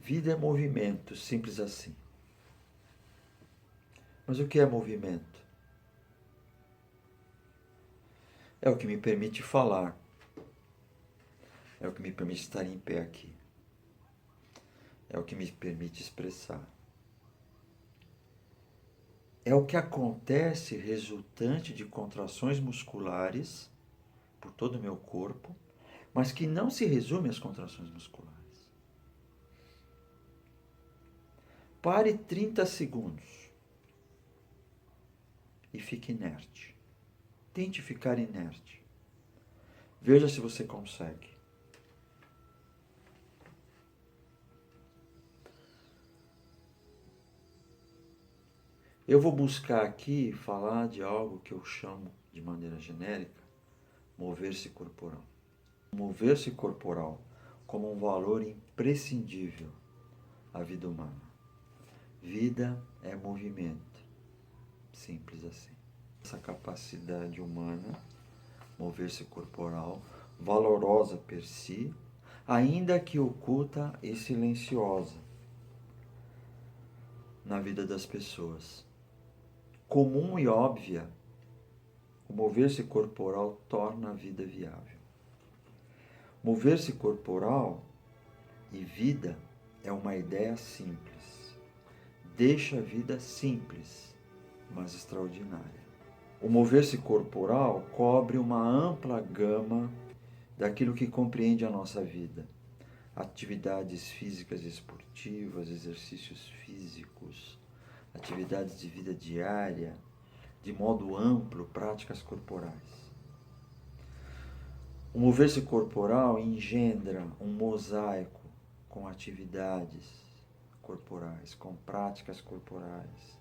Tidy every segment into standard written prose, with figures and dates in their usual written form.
Vida é movimento, simples assim. Mas o que é movimento? É o que me permite falar. É o que me permite estar em pé aqui. É o que me permite expressar. É o que acontece resultante de contrações musculares por todo o meu corpo, mas que não se resume às contrações musculares. Pare 30 segundos e fique inerte. Tente ficar inerte. Veja se você consegue. Eu vou buscar aqui falar de algo que eu chamo de maneira genérica, mover-se corporal. Mover-se corporal como um valor imprescindível à vida humana. Vida é movimento. Simples assim. Essa capacidade humana, mover-se corporal, valorosa per si, ainda que oculta e silenciosa na vida das pessoas. Comum e óbvia, o mover-se corporal torna a vida viável. Mover-se corporal e vida é uma ideia simples. Deixa a vida simples, mas extraordinária. O mover-se corporal cobre uma ampla gama daquilo que compreende a nossa vida. Atividades físicas e esportivas, exercícios físicos, atividades de vida diária, de modo amplo, práticas corporais. O mover-se corporal engendra um mosaico com atividades corporais, com práticas corporais,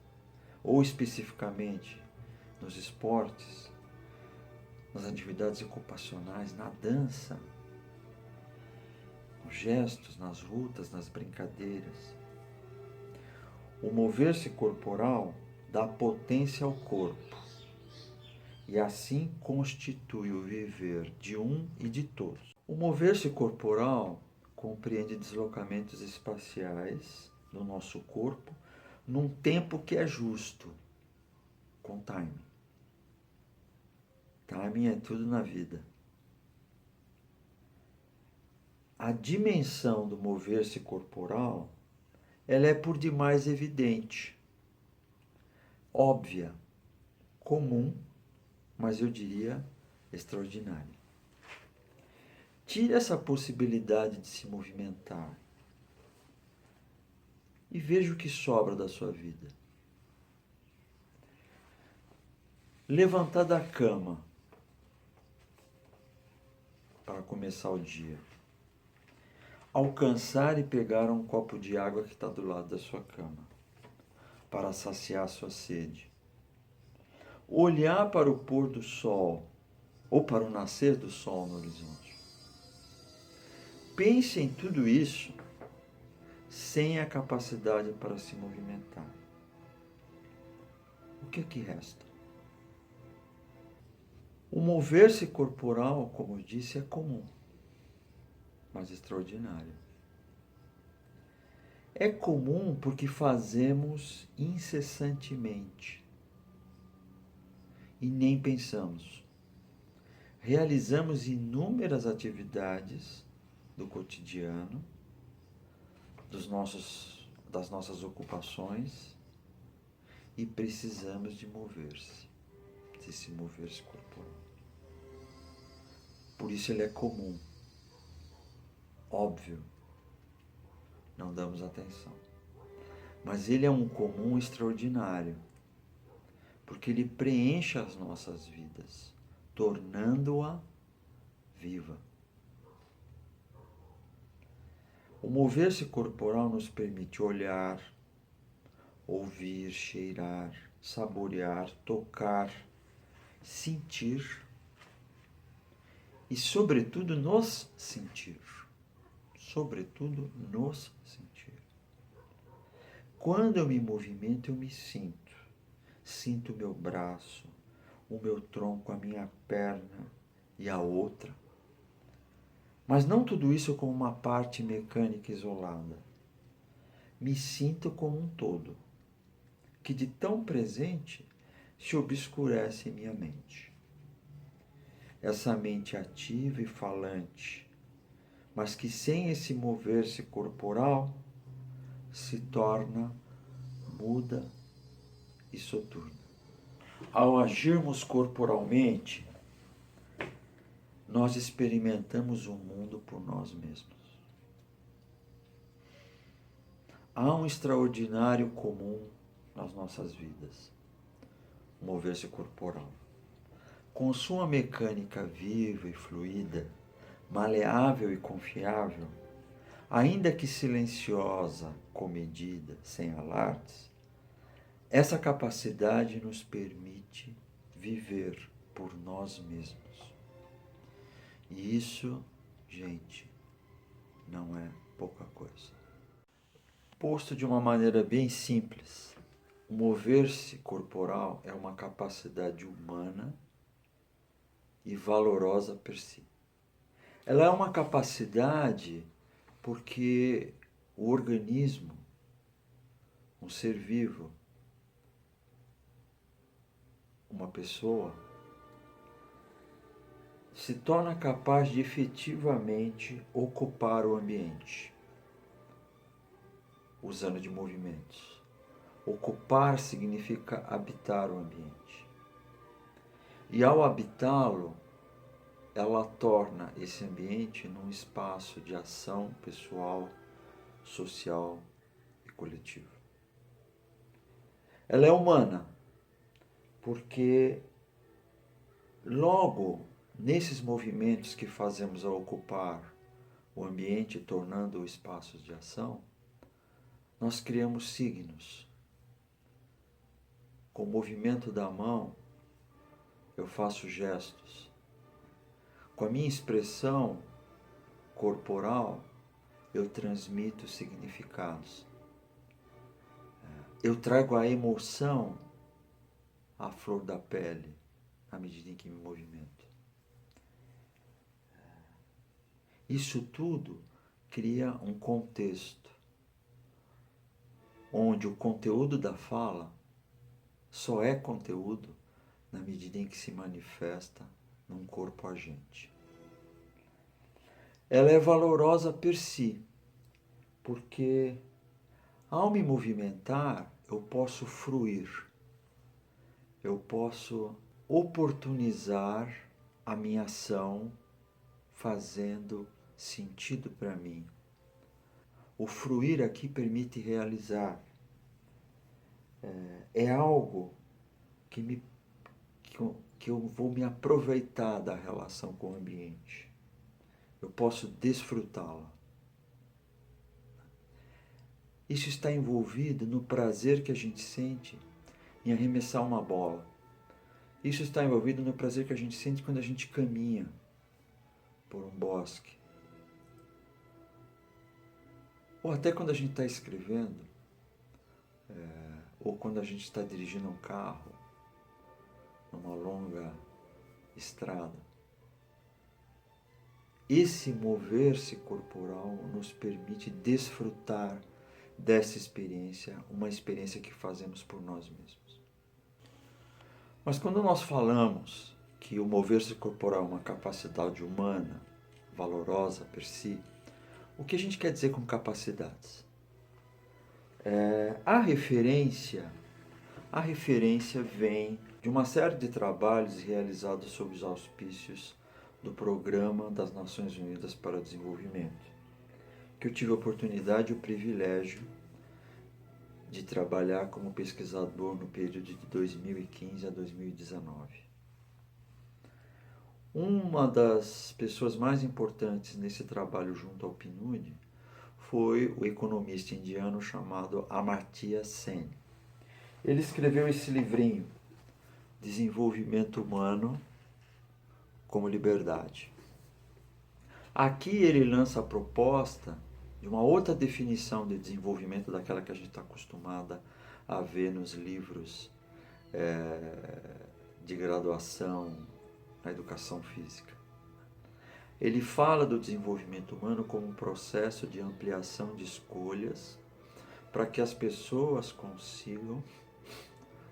ou especificamente nos esportes, nas atividades ocupacionais, na dança, nos gestos, nas lutas, nas brincadeiras. O mover-se corporal dá potência ao corpo e assim constitui o viver de um e de todos. O mover-se corporal compreende deslocamentos espaciais do nosso corpo num tempo que é justo, com timing. Timing é tudo na vida. A dimensão do mover-se corporal, ela é por demais evidente, óbvia, comum, mas eu diria extraordinária. Tire essa possibilidade de se movimentar e veja o que sobra da sua vida. Levantar da cama para começar o dia. Alcançar e pegar um copo de água que está do lado da sua cama para saciar a sua sede. Olhar para o pôr do sol ou para o nascer do sol no horizonte. Pense em tudo isso sem a capacidade para se movimentar. O que é que resta? O mover-se corporal, como eu disse, é comum, mas extraordinário. É comum porque fazemos incessantemente e nem pensamos. Realizamos inúmeras atividades do cotidiano, das nossas ocupações, e precisamos de mover-se, de se mover-se corporal. Por isso ele é comum, óbvio, não damos atenção. Mas ele é um comum extraordinário, porque ele preenche as nossas vidas, tornando-a viva. O mover-se corporal nos permite olhar, ouvir, cheirar, saborear, tocar, sentir e, sobretudo, nos sentir. Sobretudo, nos sentir. Quando eu me movimento, eu me sinto. Sinto o meu braço, o meu tronco, a minha perna e a outra. Mas não tudo isso como uma parte mecânica isolada. me sinto como um todo, que de tão presente se obscurece em minha mente. Essa mente ativa e falante, mas que sem esse mover-se corporal se torna muda e soturna. Ao agirmos corporalmente, nós experimentamos o mundo por nós mesmos. Há um extraordinário comum nas nossas vidas, o mover-se corporal. Com sua mecânica viva e fluida, maleável e confiável, ainda que silenciosa, comedida, sem alardes, essa capacidade nos permite viver por nós mesmos. E isso, gente, não é pouca coisa. Posto de uma maneira bem simples, o mover-se corporal é uma capacidade humana e valorosa per si. Ela é uma capacidade porque o organismo, um ser vivo, uma pessoa, se torna capaz de efetivamente ocupar o ambiente, usando de movimentos. Ocupar significa habitar o ambiente. E ao habitá-lo, ela torna esse ambiente num espaço de ação pessoal, social e coletiva. Ela é humana, porque logo nesses movimentos que fazemos ao ocupar o ambiente, tornando-o espaços de ação, nós criamos signos. Com o movimento da mão, eu faço gestos. Com a minha expressão corporal, eu transmito significados. Eu trago a emoção à flor da pele, à medida em que me movimento. Isso tudo cria um contexto, onde o conteúdo da fala só é conteúdo na medida em que se manifesta num corpo agente. Ela é valorosa per si, porque ao me movimentar, eu posso fruir, eu posso oportunizar a minha ação fazendo sentido para mim. O fruir aqui permite realizar. É algo que eu vou me aproveitar da relação com o ambiente. Eu posso desfrutá-la. Isso está envolvido no prazer que a gente sente em arremessar uma bola. Isso está envolvido no prazer que a gente sente quando a gente caminha por um bosque. Ou até quando a gente está escrevendo, ou quando a gente está dirigindo um carro, numa longa estrada. Esse mover-se corporal nos permite desfrutar dessa experiência, uma experiência que fazemos por nós mesmos. Mas quando nós falamos que o mover-se corporal é uma capacidade humana, valorosa per si, o que a gente quer dizer com capacidades? A referência vem de uma série de trabalhos realizados sob os auspícios do Programa das Nações Unidas para o Desenvolvimento, que eu tive a oportunidade e o privilégio de trabalhar como pesquisador no período de 2015 a 2019. Uma das pessoas mais importantes nesse trabalho junto ao PNUD foi o economista indiano chamado Amartya Sen. Ele escreveu esse livrinho, Desenvolvimento Humano como Liberdade. Aqui ele lança a proposta de uma outra definição de desenvolvimento daquela que a gente está acostumada a ver nos livros de graduação na educação física. Ele fala do desenvolvimento humano como um processo de ampliação de escolhas para que as pessoas consigam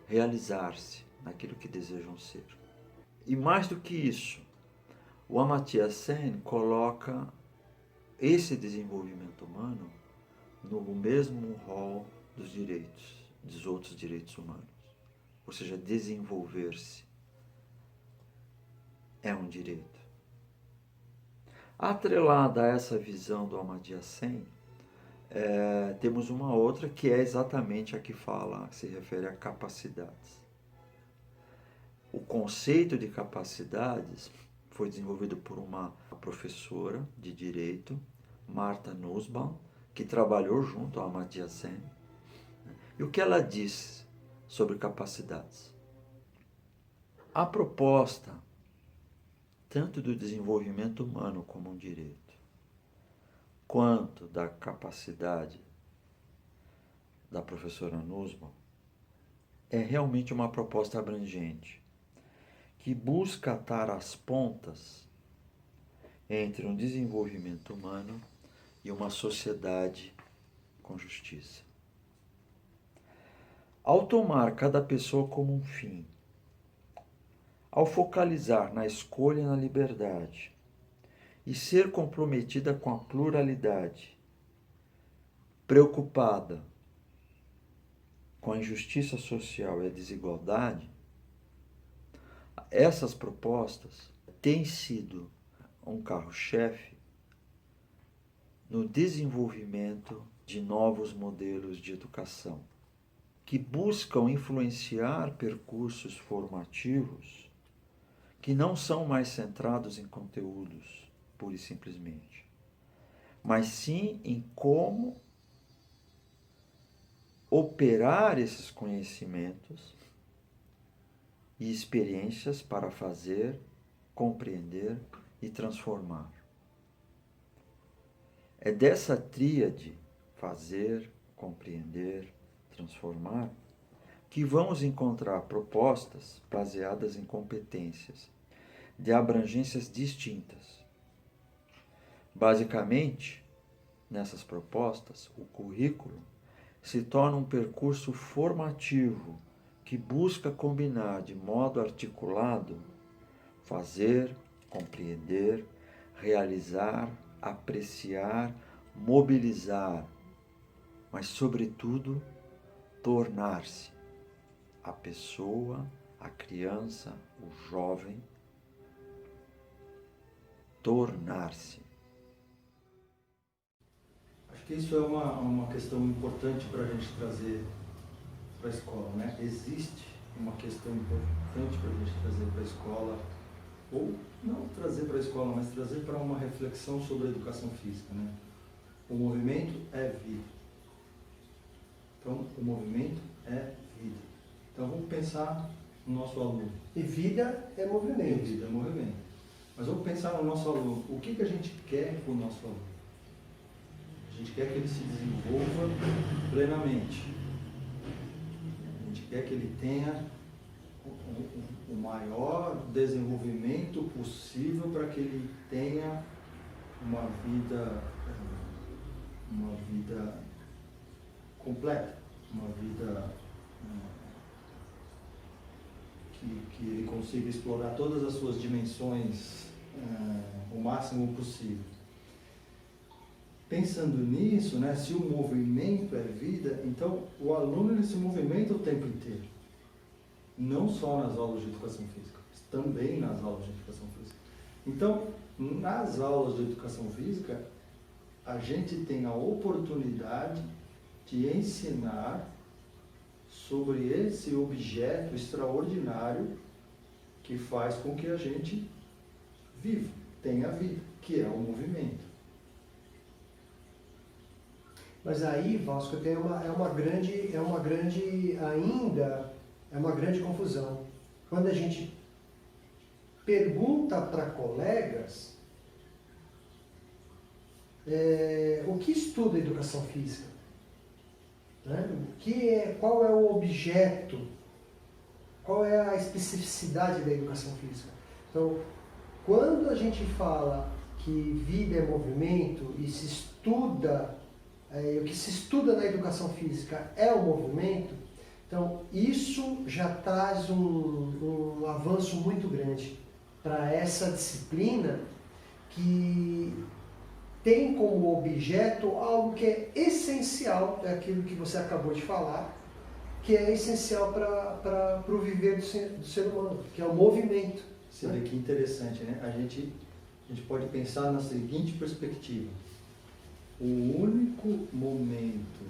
realizar-se naquilo que desejam ser. E mais do que isso, o Amartya Sen coloca esse desenvolvimento humano no mesmo rol dos direitos, dos outros direitos humanos. Ou seja, desenvolver-se é um direito. Atrelada a essa visão do Amartya Sen, temos uma outra que é exatamente a que se refere a capacidades. O conceito de capacidades foi desenvolvido por uma professora de direito, Martha Nussbaum, que trabalhou junto ao Amartya Sen. E o que ela diz sobre capacidades? A proposta, tanto do desenvolvimento humano como um direito, quanto da capacidade da professora Nussbaum, é realmente uma proposta abrangente, que busca atar as pontas entre um desenvolvimento humano e uma sociedade com justiça. Ao tomar cada pessoa como um fim, ao focalizar na escolha e na liberdade, e ser comprometida com a pluralidade, preocupada com a injustiça social e a desigualdade, essas propostas têm sido um carro-chefe no desenvolvimento de novos modelos de educação, que buscam influenciar percursos formativos que não são mais centrados em conteúdos, pura e simplesmente, mas sim em como operar esses conhecimentos e experiências para fazer, compreender e transformar. É dessa tríade, fazer, compreender, transformar, que vamos encontrar propostas baseadas em competências de abrangências distintas. Basicamente, nessas propostas, o currículo se torna um percurso formativo que busca combinar de modo articulado fazer, compreender, realizar, apreciar, mobilizar, mas, sobretudo, tornar-se a pessoa, a criança, o jovem, tornar-se. Acho que isso é uma questão importante para a gente trazer para a escola, né? Existe uma questão importante para a gente trazer para a escola, ou não trazer para a escola, mas trazer para uma reflexão sobre a educação física, né? O movimento é vida. Então, o movimento é vida. Então, vamos pensar no nosso aluno. E vida é movimento. E vida é movimento. Mas vamos pensar no nosso aluno. O que a gente quer com o nosso aluno? A gente quer que ele se desenvolva plenamente. A gente quer que ele tenha o maior desenvolvimento possível para que ele tenha uma vida completa, uma vida que ele consiga explorar todas as suas dimensões o máximo possível. Pensando nisso, né, se o movimento é vida, então o aluno ele se movimenta o tempo inteiro. Não só nas aulas de educação física, mas também nas aulas de educação física. Então, nas aulas de educação física, a gente tem a oportunidade de ensinar sobre esse objeto extraordinário que faz com que a gente viva, tenha vida, que é o movimento. Mas aí, Vasco, tem uma grande confusão. Quando a gente pergunta para colegas o que estuda educação física, né? Qual é o objeto, qual é a especificidade da educação física. Então, quando a gente fala que vida é movimento e se estuda o que se estuda na educação física é o movimento, então isso já traz um avanço muito grande para essa disciplina que tem como objeto algo que é essencial, é aquilo que você acabou de falar, que é essencial para o viver do ser humano, que é o movimento. Você vê que interessante, né? A gente pode pensar na seguinte perspectiva. O único momento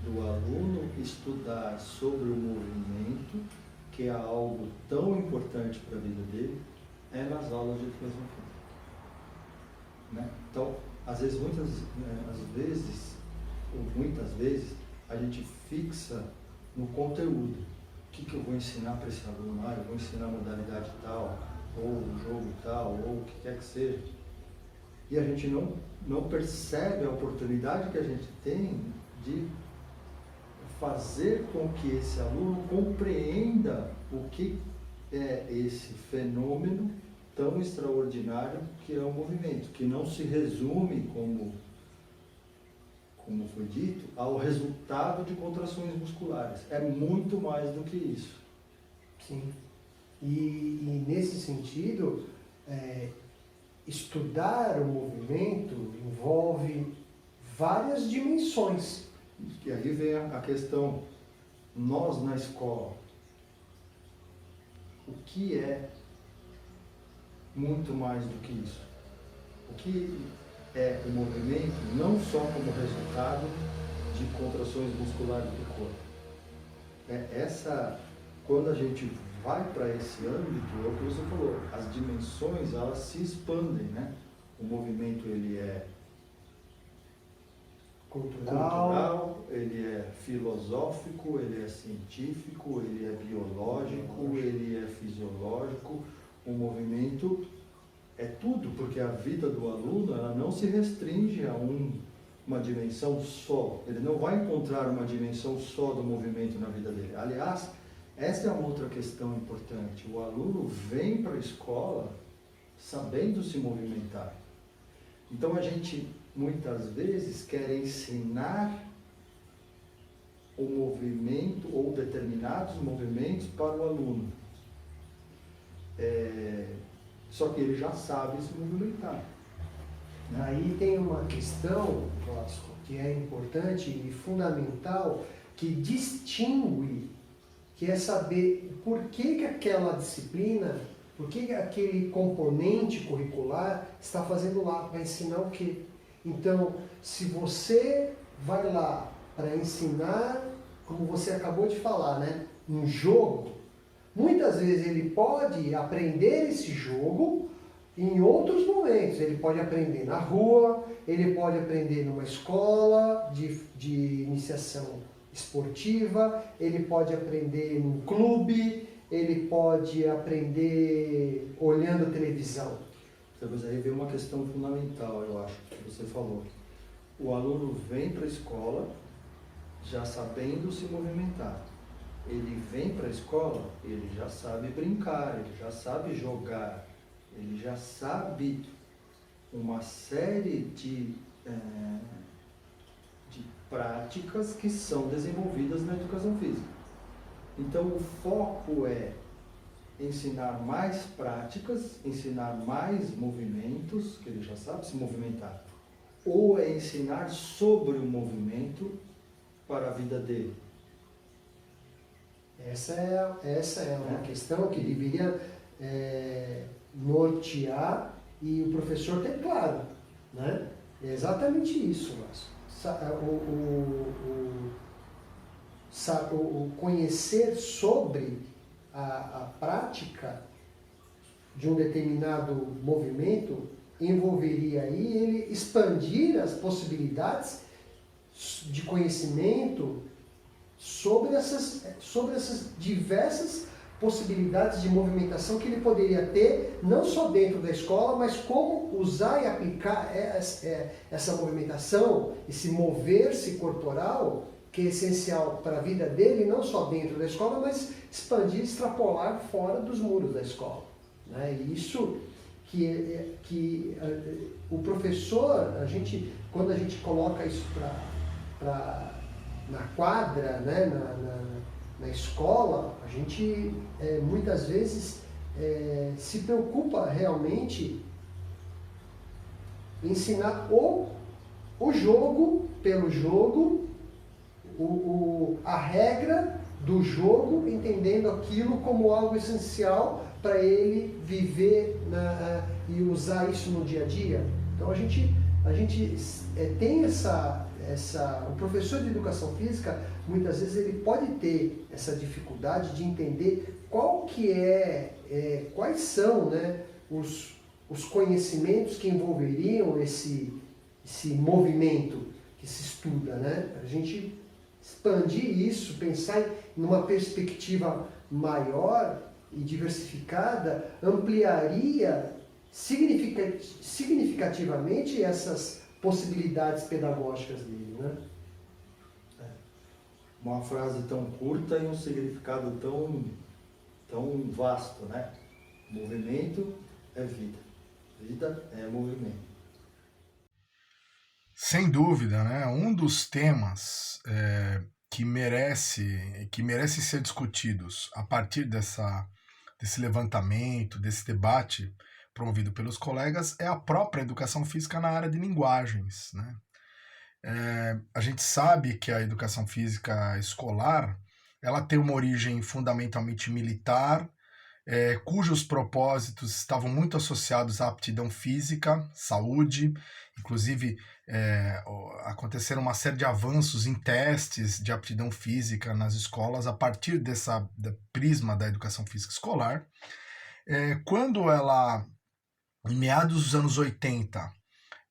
do aluno estudar sobre o movimento, que é algo tão importante para a vida dele, é nas aulas de educação física. Né? Então, às vezes, muitas vezes, a gente fixa no conteúdo. O que eu vou ensinar para esse aluno? Eu vou ensinar a modalidade tal, ou o jogo tal, ou o que quer que seja. E a gente não percebe a oportunidade que a gente tem de fazer com que esse aluno compreenda o que é esse fenômeno tão extraordinário que é o movimento, que não se resume, como foi dito, ao resultado de contrações musculares. É muito mais do que isso. Sim. E nesse sentido, estudar o movimento envolve várias dimensões. E aí vem a questão, nós na escola, o que é muito mais do que isso? O que é o movimento, não só como resultado de contrações musculares do corpo? Quando a gente vai para esse âmbito, é o que você falou, as dimensões, elas se expandem, né? O movimento, ele é cultural, ele é filosófico, ele é científico, ele é biológico, ele é fisiológico. O movimento é tudo, porque a vida do aluno, ela não se restringe a uma dimensão só. Ele não vai encontrar uma dimensão só do movimento na vida dele. Aliás, essa é uma outra questão importante. O aluno vem para a escola sabendo se movimentar. Então a gente muitas vezes quer ensinar o movimento ou determinados movimentos para o aluno. Só que ele já sabe se movimentar. Né? Aí tem uma questão, Vasco, que é importante e fundamental, que distingue, que é saber por que aquela disciplina, por que aquele componente curricular está fazendo lá, para ensinar o quê. Então, se você vai lá para ensinar, como você acabou de falar, né, um jogo, muitas vezes ele pode aprender esse jogo em outros momentos. Ele pode aprender na rua, ele pode aprender numa escola de iniciação esportiva, ele pode aprender num clube, ele pode aprender olhando televisão. Mas aí vem uma questão fundamental, eu acho, que você falou. O aluno vem para a escola já sabendo se movimentar. Ele vem para a escola, ele já sabe brincar, ele já sabe jogar, ele já sabe uma série de práticas que são desenvolvidas na educação física. Então o foco é ensinar mais práticas, ensinar mais movimentos, que ele já sabe se movimentar, ou é ensinar sobre o movimento para a vida dele. Essa é uma questão que deveria nortear e o professor ter claro, né? É exatamente isso, Márcio. O conhecer sobre a prática de um determinado movimento envolveria aí ele expandir as possibilidades de conhecimento sobre essas diversas possibilidades de movimentação que ele poderia ter, não só dentro da escola, mas como usar e aplicar essa movimentação, esse mover-se corporal, que é essencial para a vida dele, não só dentro da escola, mas expandir, extrapolar fora dos muros da escola. Né? E isso que o professor, quando a gente coloca isso na quadra, né, na escola, a gente muitas vezes se preocupa realmente em ensinar o jogo pelo jogo, a regra do jogo, entendendo aquilo como algo essencial para ele viver e usar isso no dia a dia. Então a gente tem o professor de educação física, muitas vezes ele pode ter essa dificuldade de entender quais são, né, os conhecimentos que envolveriam esse movimento que se estuda, né? A gente expandir isso, pensar numa perspectiva maior e diversificada, ampliaria significativamente essas possibilidades pedagógicas dele, né? Uma frase tão curta e um significado tão vasto, né? Movimento é vida. Vida é movimento. Sem dúvida, né? Um dos temas que merece ser discutidos a partir desse levantamento, desse debate promovido pelos colegas é a própria educação física na área de linguagens, né? A gente sabe que a educação física escolar ela tem uma origem fundamentalmente militar, cujos propósitos estavam muito associados à aptidão física, saúde, inclusive aconteceram uma série de avanços em testes de aptidão física nas escolas a partir dessa prisma da educação física escolar. Quando ela, em meados dos anos 80,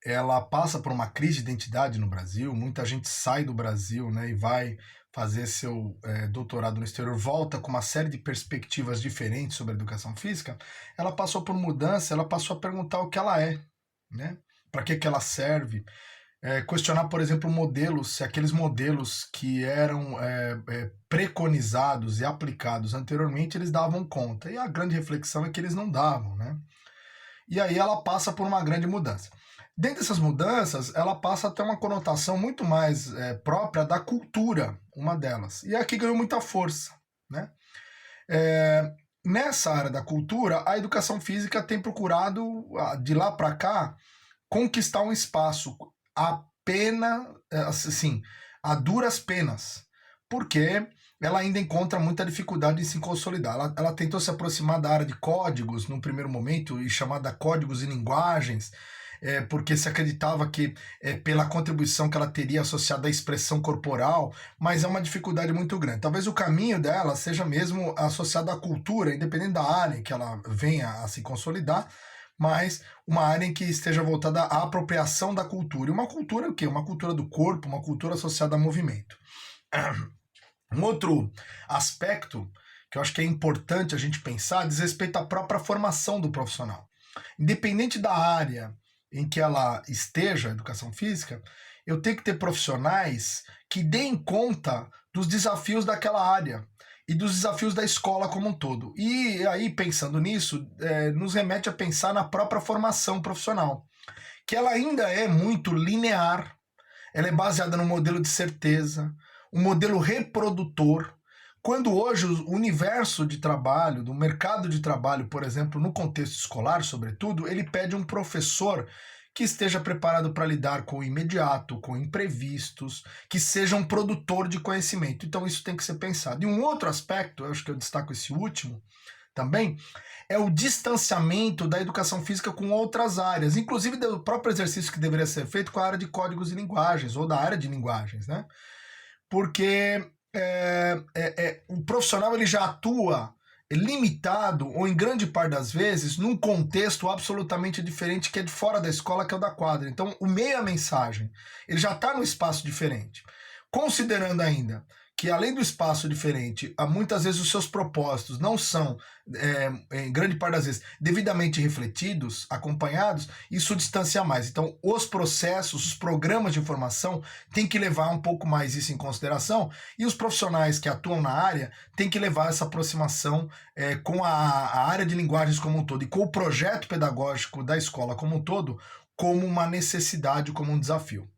ela passa por uma crise de identidade no Brasil, muita gente sai do Brasil, né, e vai fazer seu doutorado no exterior, volta com uma série de perspectivas diferentes sobre a educação física, ela passou por mudança, ela passou a perguntar o que ela é, né? Para que ela serve, questionar, por exemplo, modelos, se aqueles modelos que eram preconizados e aplicados anteriormente, eles davam conta, e a grande reflexão é que eles não davam, né? E aí ela passa por uma grande mudança. Dentro dessas mudanças, ela passa a ter uma conotação muito mais própria da cultura, uma delas. E aqui ganhou muita força, né? Nessa área da cultura, a educação física tem procurado, de lá para cá, conquistar um espaço a duras penas, porque ela ainda encontra muita dificuldade em se consolidar. Ela tentou se aproximar da área de códigos, num primeiro momento, e chamada códigos e linguagens, porque se acreditava que pela contribuição que ela teria associada à expressão corporal, mas é uma dificuldade muito grande. Talvez o caminho dela seja mesmo associado à cultura, independente da área em que ela venha a se consolidar, mas uma área em que esteja voltada à apropriação da cultura. E uma cultura o quê? Uma cultura do corpo, uma cultura associada a movimento. Um outro aspecto que eu acho que é importante a gente pensar diz respeito à própria formação do profissional. Independente da área em que ela esteja, educação física, eu tenho que ter profissionais que deem conta dos desafios daquela área e dos desafios da escola como um todo. E aí, pensando nisso, nos remete a pensar na própria formação profissional, que ela ainda é muito linear, ela é baseada no modelo de certeza, um modelo reprodutor, quando hoje o universo de trabalho, do mercado de trabalho, por exemplo, no contexto escolar, sobretudo, ele pede um professor que esteja preparado para lidar com o imediato, com imprevistos, que seja um produtor de conhecimento. Então isso tem que ser pensado. E um outro aspecto, eu acho que eu destaco esse último também, é o distanciamento da educação física com outras áreas, inclusive do próprio exercício que deveria ser feito com a área de códigos e linguagens, ou da área de linguagens, né? Porque o profissional ele já atua limitado, ou em grande parte das vezes, num contexto absolutamente diferente que é de fora da escola, que é o da quadra. Então, o meio e a mensagem, ele já está num espaço diferente. Considerando ainda que, além do espaço diferente, muitas vezes os seus propósitos não são, em grande parte das vezes, devidamente refletidos, acompanhados, isso distancia mais. Então, os processos, os programas de formação têm que levar um pouco mais isso em consideração, e os profissionais que atuam na área têm que levar essa aproximação com a área de linguagens como um todo, e com o projeto pedagógico da escola como um todo, como uma necessidade, como um desafio.